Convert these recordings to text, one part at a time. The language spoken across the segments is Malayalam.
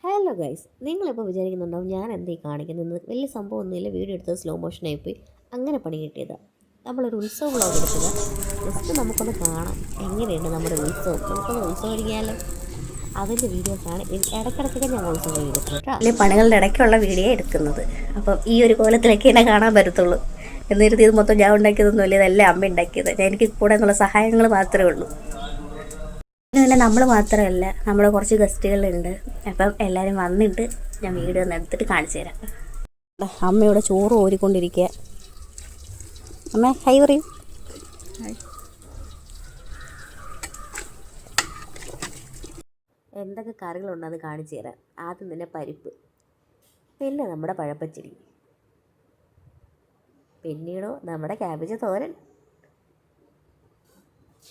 ഹലോ ഗൈസ്, നിങ്ങളിപ്പോൾ വിചാരിക്കുന്നുണ്ടാവും ഞാൻ എന്തേ കാണിക്കുന്നത്, വലിയ സംഭവമൊന്നുമില്ല, വീഡിയോ എടുത്തത് സ്ലോ മോഷനായി പോയി, അങ്ങനെ പണി കിട്ടിയതാണ്. നമ്മളൊരു ഉത്സവ വ്ളോഗ് എടുത്തത്. ജസ്റ്റ് നമുക്കൊന്ന് കാണാം എങ്ങനെയുണ്ട് നമ്മുടെ ഉത്സവം. നമുക്കൊന്ന് ഉത്സവം ഒരുങ്ങിയാലും അതിൻ്റെ വീഡിയോസാണ് ഇടയ്ക്കിടയ്ക്കൊക്കെ ഞാൻ ഉത്സവം എടുക്കുന്നത് കേട്ടോ. വലിയ പണികളുടെ ഇടയ്ക്കുള്ള വീഡിയോ എടുക്കുന്നത്. അപ്പം ഈ ഒരു കോലത്തിലേക്ക് എന്നെ കാണാൻ പറ്റത്തുള്ളൂ. എന്നിരുത്തി ഇത് മൊത്തം ഞാൻ ഉണ്ടാക്കിയതൊന്നുമില്ല, ഇതെല്ലാം അമ്മ ഉണ്ടാക്കിയത്. എനിക്ക് കൂടെ എന്നുള്ള സഹായങ്ങൾ മാത്രമേ ഉള്ളൂ. പിന്നെ നമ്മൾ മാത്രമല്ല, നമ്മുടെ കുറച്ച് ഗസ്റ്റുകളുണ്ട്. അപ്പം എല്ലാവരും വന്നിട്ട് ഞാൻ വീഡിയോ ഒന്ന് എടുത്തിട്ട് കാണിച്ചു തരാം. അമ്മയുടെ ചോറ് ഓരിക്കൊണ്ടിരിക്കുക. അമ്മ ഹൈ പറയൂ. എന്തൊക്കെ കറികളുണ്ടെന്ന് കാണിച്ചു തരാം. ആദ്യം തന്നെ പരിപ്പ്, പിന്നെ നമ്മുടെ പഴപ്പച്ചടി, പിന്നീടോ നമ്മുടെ ക്യാബേജ് തോരൻ,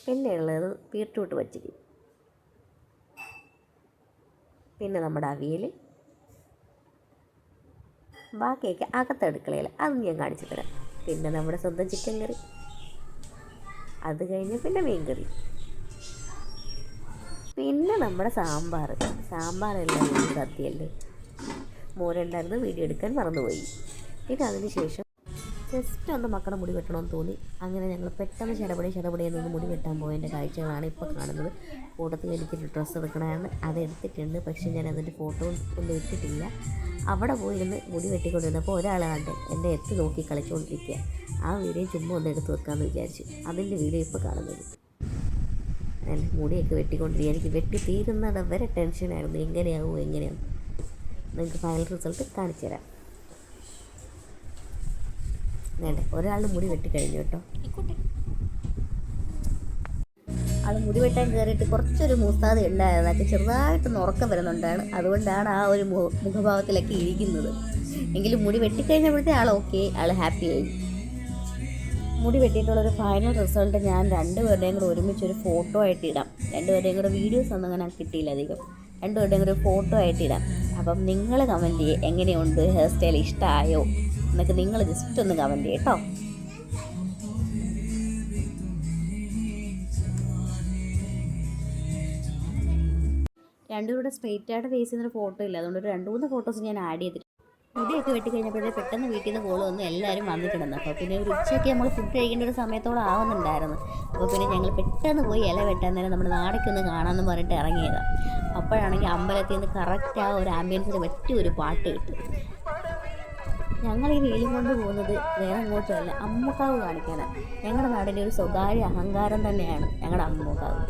പിന്നെ ഉള്ളത് ബീട്രൂട്ട് പച്ചടി, പിന്നെ നമ്മുടെ അവിയൽ, ബാക്കിയൊക്കെ അകത്തടുക്കളയിൽ അതും ഞാൻ കാണിച്ചു തരാം. പിന്നെ നമ്മുടെ സ്വന്തം ചിക്കൻ കറി, അത് കഴിഞ്ഞ് പിന്നെ മീൻ കറി, പിന്നെ നമ്മുടെ സാമ്പാറെല്ലാം സദ്യയല്ലേ. മോനുണ്ടായിരുന്നു, വീഡിയോ എടുക്കാൻ മറന്നുപോയി. പിന്നെ അതിന് ശേഷം ജസ്റ്റ് ഒന്ന് മക്കളുടെ മുടി വെട്ടണമെന്ന് തോന്നി. അങ്ങനെ ഞങ്ങൾ പെട്ടെന്ന് ചടപടയിൽ നിന്ന് മുടി വെട്ടാൻ പോയതിൻ്റെ കാഴ്ചകളാണ് ഇപ്പോൾ കാണുന്നത്. കൂട്ടത്തിൽ എനിക്കൊരു ഡ്രസ്സ് എടുക്കണമായിരുന്നു, അത് എടുത്തിട്ടുണ്ട്. പക്ഷേ ഞാൻ അതിൻ്റെ ഫോട്ടോ ഒന്നും ഇട്ടിട്ടില്ല. അവിടെ പോയിരുന്ന് മുടി വെട്ടിക്കൊണ്ടിരുന്നപ്പോൾ ഒരാളാണ്ട് എൻ്റെ എത്തി നോക്കി കളിച്ചുകൊണ്ടിരിക്കുക. ആ വീഡിയോ ചുമ്മാ ഒന്ന് എടുത്ത് വെക്കാമെന്ന് വിചാരിച്ചു. അതിൻ്റെ വീഡിയോ ഇപ്പോൾ കാണുന്നത്. എൻ്റെ മുടിയൊക്കെ വെട്ടിക്കൊണ്ടിരിക്കുക. എനിക്ക് വെട്ടി തീരുന്നത് വരെ ടെൻഷനായിരുന്നു, എങ്ങനെയാവും. നിങ്ങൾക്ക് ഫൈനൽ റിസൾട്ട് കാണിച്ചു തരാം. വേണ്ട, ഒരാളുടെ മുടി വെട്ടിക്കഴിഞ്ഞു കേട്ടോ. ആൾ മുടി വെട്ടാൻ കയറിയിട്ട് കുറച്ചൊരു മൂസ്താത ഉണ്ടായിരുന്നു. അതൊക്കെ ചെറുതായിട്ടൊന്ന് ഉറക്കം വരുന്നുണ്ടാണ്. അതുകൊണ്ടാണ് ആ ഒരു മുഖഭാവത്തിലൊക്കെ ഇരിക്കുന്നത്. എങ്കിലും മുടി വെട്ടിക്കഴിഞ്ഞപ്പോഴത്തെ ആൾ ഓക്കെ, ആൾ ഹാപ്പിയായി. മുടി വെട്ടിയിട്ടുള്ളൊരു ഫൈനൽ റിസൾട്ട് ഞാൻ രണ്ടുപേരുടെയും കൂടെ ഒരുമിച്ചൊരു ഫോട്ടോ ആയിട്ട് ഇടാം. രണ്ടുപേരുടെയും കൂടെ വീഡിയോസ് ഒന്നും അങ്ങനെ കിട്ടിയില്ല അധികം. രണ്ടുപേരുടെയും കൂടെ ഫോട്ടോ ആയിട്ട് ഇടാം. അപ്പം നിങ്ങൾ കമൻറ്റ് ചെയ്യേ, എങ്ങനെയുണ്ട്, ഹെയർ സ്റ്റൈൽ ഇഷ്ടമായോ എന്നൊക്കെ നിങ്ങൾ ജസ്റ്റ് ഒന്ന് കമൻറ്റ് ചെയ്യട്ടോ. രണ്ടുപേരുടെ സ്ട്രെയിറ്റ് ആയിട്ട് ഫേസ് ചെയ്യുന്നൊരു ഫോട്ടോ ഇല്ല, അതുകൊണ്ട് ഒരു 2-3 ഫോട്ടോസ് ഞാൻ ആഡ് ചെയ്തിട്ടുണ്ട്. മുടിയൊക്കെ വെട്ടിക്കഴിഞ്ഞപ്പോഴേ പെട്ടെന്ന് വീട്ടിൽ നിന്ന് കോള് വന്ന് എല്ലാവരും വന്നിട്ടുണ്ടെന്ന്. അപ്പോൾ പിന്നെ ഒരു ഉച്ചയ്ക്ക് നമ്മൾ ഫുഡ് കഴിക്കേണ്ട ഒരു സമയത്തോളം ആവുന്നുണ്ടായിരുന്നു. അപ്പോൾ പിന്നെ ഞങ്ങൾ പെട്ടെന്ന് പോയി ഇല വെട്ടാൻ നേരം നമ്മുടെ നാടൊക്കെ കാണാമെന്ന് പറഞ്ഞിട്ട് ഇറങ്ങിയതാണ്. അപ്പോഴാണെങ്കിൽ അമ്പലത്തിൽ നിന്ന് കറക്റ്റ് ആ ഒരു ആംബിയൻസിന് പറ്റിയ ഒരു പാട്ട് കിട്ടും. ഞങ്ങൾ ഈ വെയിലും കൊണ്ട് പോകുന്നത് വേറെ അങ്ങോട്ടുമല്ല, അമ്മൂക്കാവ് കാണിക്കാനാണ്. ഞങ്ങളുടെ നാടിൻ്റെ ഒരു സ്വകാര്യ അഹങ്കാരം തന്നെയാണ് ഞങ്ങളുടെ അമ്മൂക്കാവ്.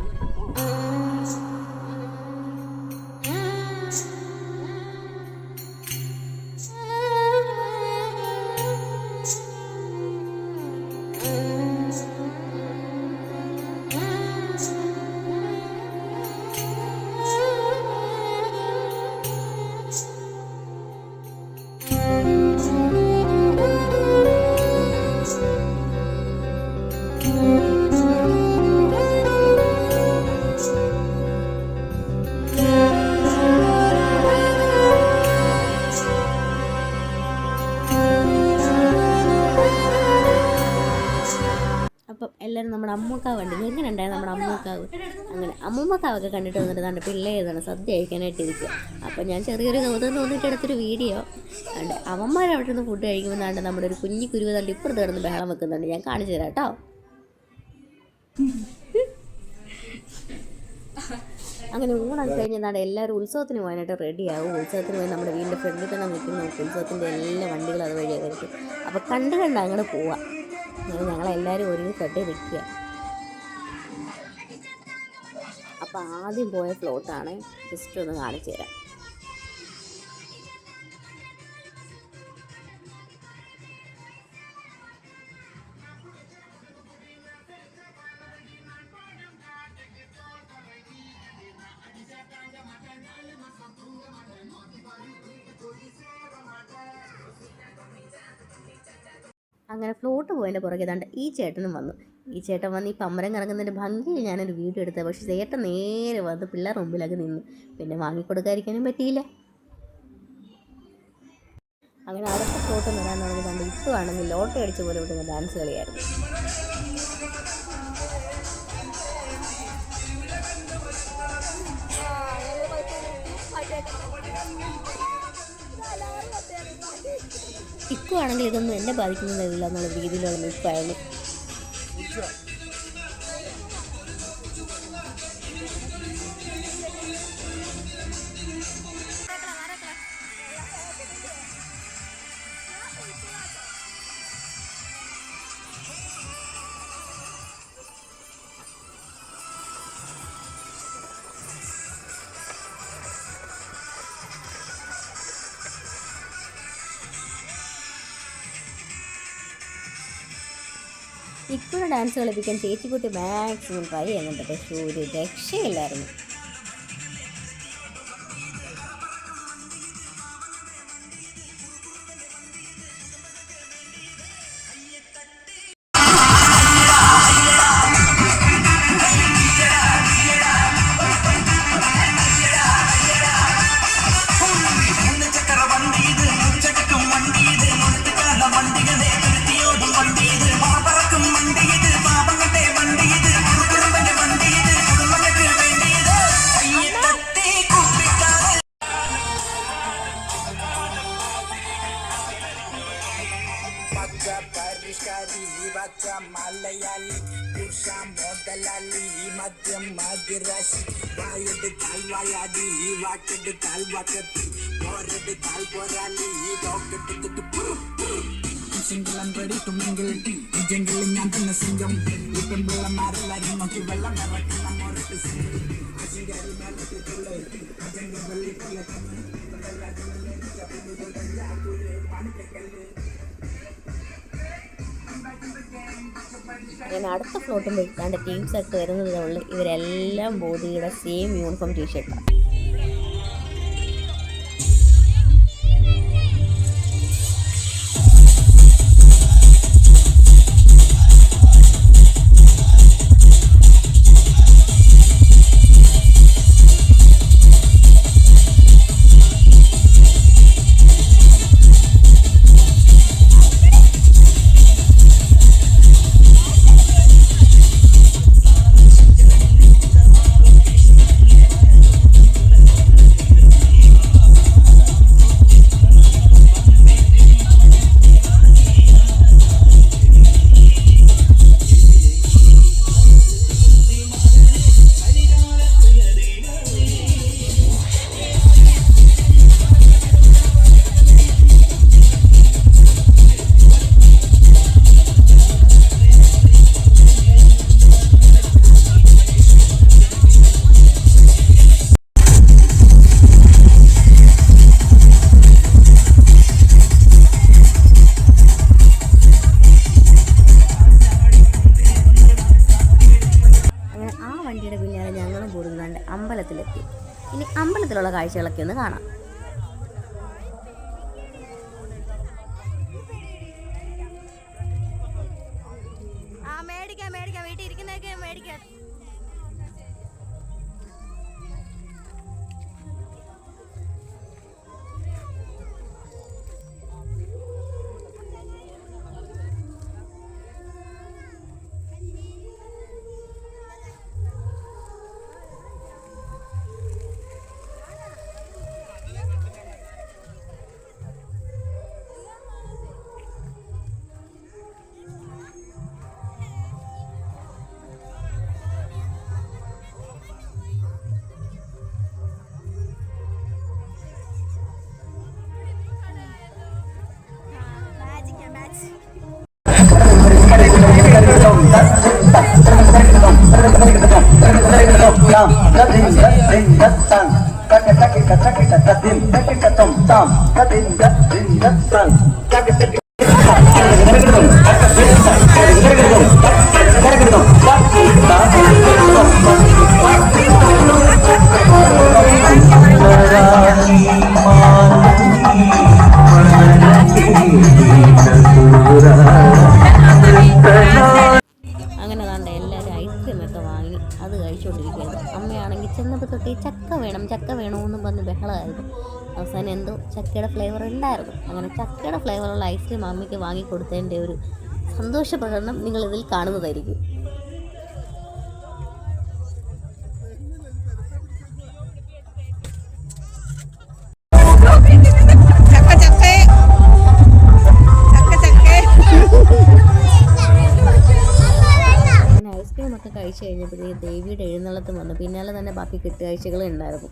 അപ്പം എല്ലാവരും നമ്മുടെ അമ്മൂക്കാവ് കണ്ടില്ല, എങ്ങനെ ഉണ്ടായിരുന്നു നമ്മുടെ അമ്മൂക്കാവ്. അങ്ങനെ അമ്മൂമ്മക്കാവൊക്കെ കണ്ടിട്ട് വന്നിട്ട് തന്നെ പിള്ളേതാണ് സദ്യ കഴിക്കാനായിട്ട് ഇരിക്കുക. അപ്പം ഞാൻ ചെറിയൊരു കൗതുകം തോന്നിയിട്ട് എടുത്തൊരു വീഡിയോ ഉണ്ട്. അവന്മാരവിടെ നിന്ന് ഫുഡ് കഴിക്കുമ്പോഴാണ്ട് നമ്മുടെ ഒരു കുഞ്ഞി കുരുവ് തണ്ട് ഇപ്പുറത്ത് കിടന്ന് ബഹളം വെക്കുന്നുണ്ട്. ഞാൻ കാണിച്ചു തരാം കേട്ടോ. അങ്ങനെ ഊണൊക്കെ കഴിഞ്ഞാൽ എല്ലാവരും ഉത്സവത്തിന് പോകാനായിട്ട് റെഡിയാവും. ഉത്സവത്തിന് പോയി നമ്മുടെ വീടിൻ്റെ ഫ്രണ്ടിൽ തന്നെ നിൽക്കുന്ന ഉത്സവത്തിൻ്റെ എല്ലാ വണ്ടികളും അതുവഴിയൊക്കെ വരും. അപ്പോൾ കണ്ട് അങ്ങോട്ട് പോവാം. അങ്ങനെ ഞങ്ങളെല്ലാവരും ഒരുങ്ങി കെട്ടി നിൽക്കുക. അപ്പോൾ ആദ്യം പോയ ഫ്ലോട്ടാണ്, ജസ്റ്റ് ഒന്ന് കാണിച്ചു തരാം. അങ്ങനെ ഫ്ലോട്ട് പോയതിൻ്റെ പുറകെ ഏതാണ്ട് ഈ ചേട്ടനും വന്നു. ഈ ചേട്ടൻ വന്ന് ഈ പമ്പരം കറങ്ങുന്നതിൻ്റെ ഭംഗിയിൽ ഞാനൊരു വീഡിയോ എടുത്തത്. പക്ഷേ ചേട്ടൻ നേരെ വന്ന് പിള്ളേർ മുമ്പിലൊക്കെ നിന്നു. പിന്നെ വാങ്ങിക്കൊടുക്കാതിരിക്കാനും പറ്റിയില്ല. അങ്ങനെ അടുത്ത ഫ്ലോട്ട് വരാൻ തുടങ്ങി. കണ്ട് ഇപ്പോൾ ആണെങ്കിൽ ലോട്ടറി അടിച്ച പോലെ വിട്ടുന്ന ഡാൻസ് കളിയായിരുന്നു. ഇക്കുവാണെങ്കിൽ ഇതൊന്നും എന്നെ ബാധിക്കുന്നതല്ല എന്നുള്ള രീതിയിലുള്ള നിൽപ്പായിരുന്നു. ഇക്കുടെ ഡാൻസ് കളിപ്പിക്കാൻ ചേച്ചിക്കുട്ടി മാക്സിമം ട്രൈ ചെയ്യുന്നുണ്ട്, പക്ഷേ ഒരു രക്ഷയില്ലായിരുന്നു. മലയാളി മുതലാളി മദ്യം മധുരാശി വായെടുത്താൽ വായാടി വാക്കെടുത്താൽ വാക്കത്തി പോരെടുത്താൽ പോരാളി സിംഗിൾ റെഡി ടു മിംഗിൾ ജംഗിളിൽ ഞാൻ തന്നെ സിംഗം ഇപ്പം പിള്ളമാരെല്ലാരും നോക്കി വെള്ളം നിറക്കുന്ന മോരട്ട് സിംഗിൾ അങ്ങനെ അടുത്ത ഫ്ലോട്ടും വെക്കാണ്ട് ടീംസൊക്കെ വരുന്നതേ ഉള്ളൂ. ഇവരെല്ലാം ബോഡിയുടെ സെയിം യൂണിഫോം ടീഷർട്ടാണ്. അമ്പലത്തിലെത്തി. ഇനി അമ്പലത്തിലുള്ള കാഴ്ചകളൊക്കെ ഒന്ന് കാണാം. മേടിക്കാം വീട്ടിൽ ഇരിക്കുന്നതൊക്കെ മേടിക്കാം. അങ്ങനെ താണ്ട എല്ലാവരും ഐസ്ക്രീമൊക്കെ വാങ്ങി അത് കഴിച്ചുകൊണ്ടിരിക്കുകയായിരുന്നു. അമ്മയാണെങ്കിൽ ചെന്നപ്പോൾ തൊട്ട് ചക്ക വേണമെന്നും പറഞ്ഞ് ബഹളമായിരുന്നു. അവസാനം എന്തോ ചക്കയുടെ ഫ്ലേവർ ഉണ്ടായിരുന്നു. അങ്ങനെ ചക്കയുടെ ഫ്ലേവറുള്ള ഐസ്ക്രീം അമ്മയ്ക്ക് വാങ്ങിക്കൊടുത്തതിൻ്റെ ഒരു സന്തോഷ പ്രകടനം നിങ്ങളിതിൽ കാണുന്നതായിരിക്കും. കഴിഞ്ഞപ്പോഴേ ദേവിയുടെ എഴുന്നള്ളത്ത് വന്നു. പിന്നാലെ തന്നെ ബാക്കി കെട്ടുകാഴ്ചകളും ഉണ്ടായിരുന്നു.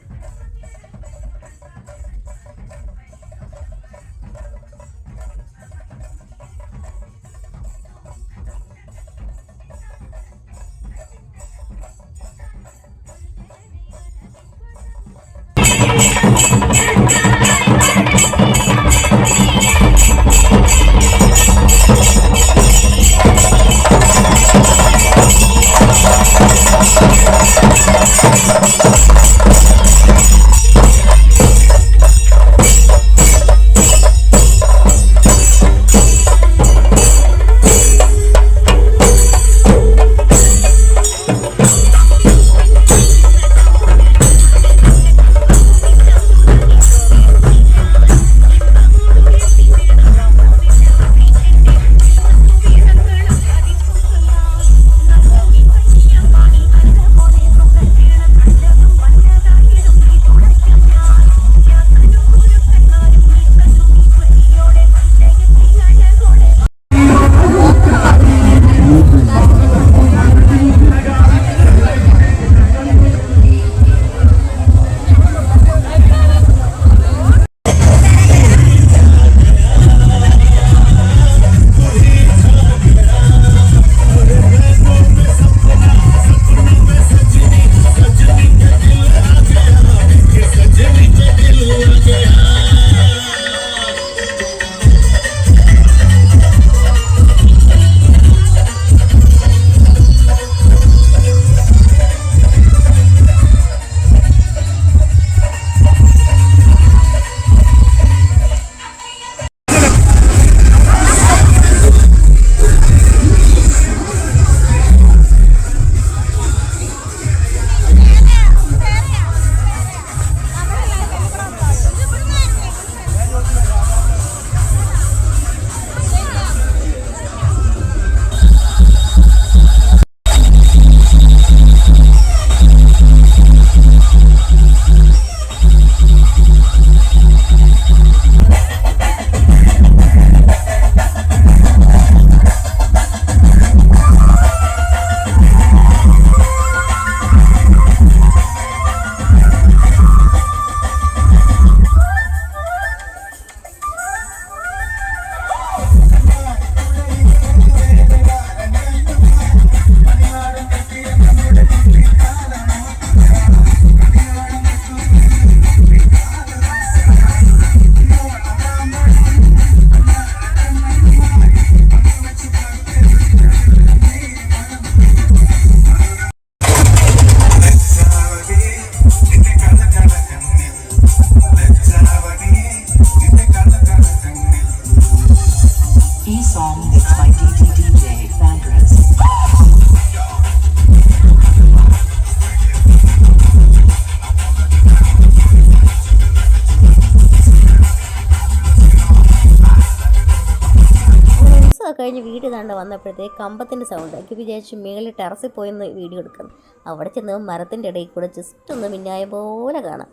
കഴിഞ്ഞ് വീട്ടിൽ താണ്ട് വന്നപ്പോഴത്തേക്ക് കമ്പത്തിൻ്റെ സൗണ്ട് എനിക്ക് വിചാരിച്ചു മേളിൽ ടെറസിൽ പോയെന്ന് വീഡിയോ എടുക്കണം. അവിടെ ചെന്ന് മരത്തിൻ്റെ ഇടയിൽ കൂടെ ജസ്റ്റ് ഒന്ന് മിന്നായ പോലെ കാണാം.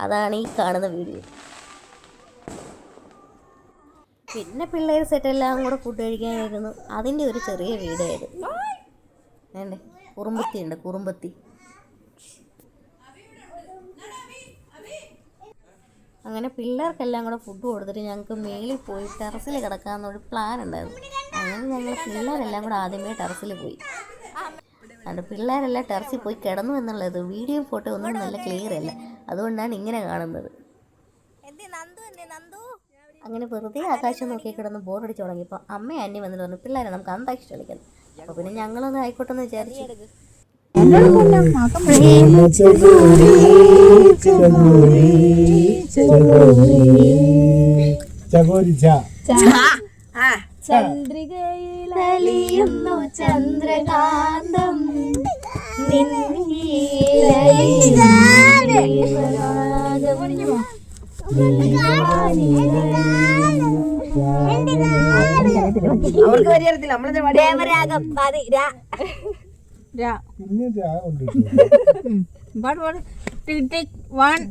അതാണ് ഈ കാണുന്ന വീഡിയോ. പിന്നെ പിള്ളേർ സെറ്റെല്ലാം കൂടെ ഫുഡ് കഴിക്കാൻ വരുന്നു. അതിൻ്റെ ഒരു ചെറിയ വീഡിയോ ആയിരുന്നു. വേണ്ടേ കുറുമ്പത്തി ഉണ്ട്, കുറുമ്പത്തി. അങ്ങനെ പിള്ളേർക്കെല്ലാം കൂടെ ഫുഡ് കൊടുത്തിട്ട് ഞങ്ങൾക്ക് മേളിൽ പോയി ടെറസിൽ കിടക്കാമെന്നൊരു പ്ലാൻ ഉണ്ടായിരുന്നു. അങ്ങനെ ഞങ്ങൾ പിള്ളേരെല്ലാം കൂടെ ആദ്യമേ ടെറസിൽ പോയി. അതുകൊണ്ട് പിള്ളേരെല്ലാം ടെറസിൽ പോയി കിടന്നു എന്നുള്ളത് വീഡിയോ ഫോട്ടോ ഒന്നും നല്ല ക്ലിയർ അല്ല, അതുകൊണ്ടാണ് ഇങ്ങനെ കാണുന്നത്. അങ്ങനെ വെറുതെ ആകാശം നോക്കി കിടന്ന് ബോറടിച്ച് തുടങ്ങിയപ്പോൾ അമ്മ അന്യം വന്നിട്ട് പറഞ്ഞു പിള്ളേരെ നമുക്ക് അന്താക്ഷരി കളിക്കണം. അപ്പോൾ പിന്നെ ഞങ്ങളൊന്ന് ആയിക്കോട്ടെന്ന് വിചാരിച്ചു. ചന്ദ്രികയിലലിയുന്നു ചന്ദ്രകാന്തം അവർക്ക് വരികയറിയത്തില്ല. നമ്മളെന്താ സമയം കൊടുക്കാം. ടിക് ടിക് 1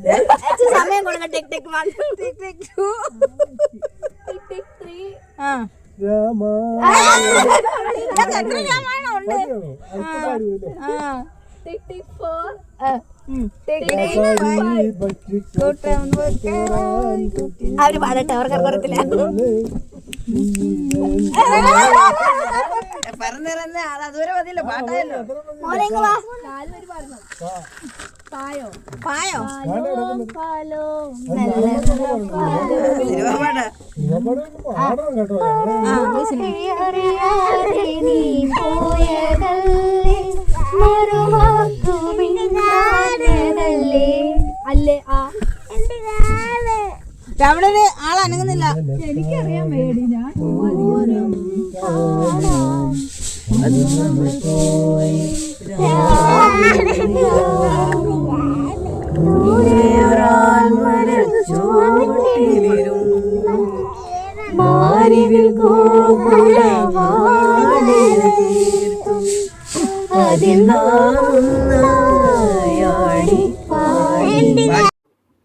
ടിക് ടിക് 2 ടിക് ടിക് 3 ടിക് ടിക് അവര് പാടട്ടെ, അവർക്ക് അറിയത്തില്ല. പറഞ്ഞിരുന്ന അതുവരെ മതിയല്ലോ, പാട്ടായല്ലോ. പായോ അല്ലേ ആ അവിടെ ഒരു ആളനങ്ങുന്നില്ല. എനിക്കറിയാൻ വേണ്ടി ഞാൻ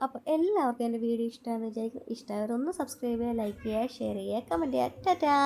അപ്പോൾ എല്ലാവർക്കും എൻ്റെ വീഡിയോ ഇഷ്ടമാണെന്ന് വിചാരിക്കും. ഇഷ്ടമായവരൊന്ന് സബ്സ്ക്രൈബ് ചെയ്യുക, ലൈക്ക് ചെയ്യുക, ഷെയർ ചെയ്യുക, കമൻറ്റ് ചെയ്യുക. ടാറ്റാ.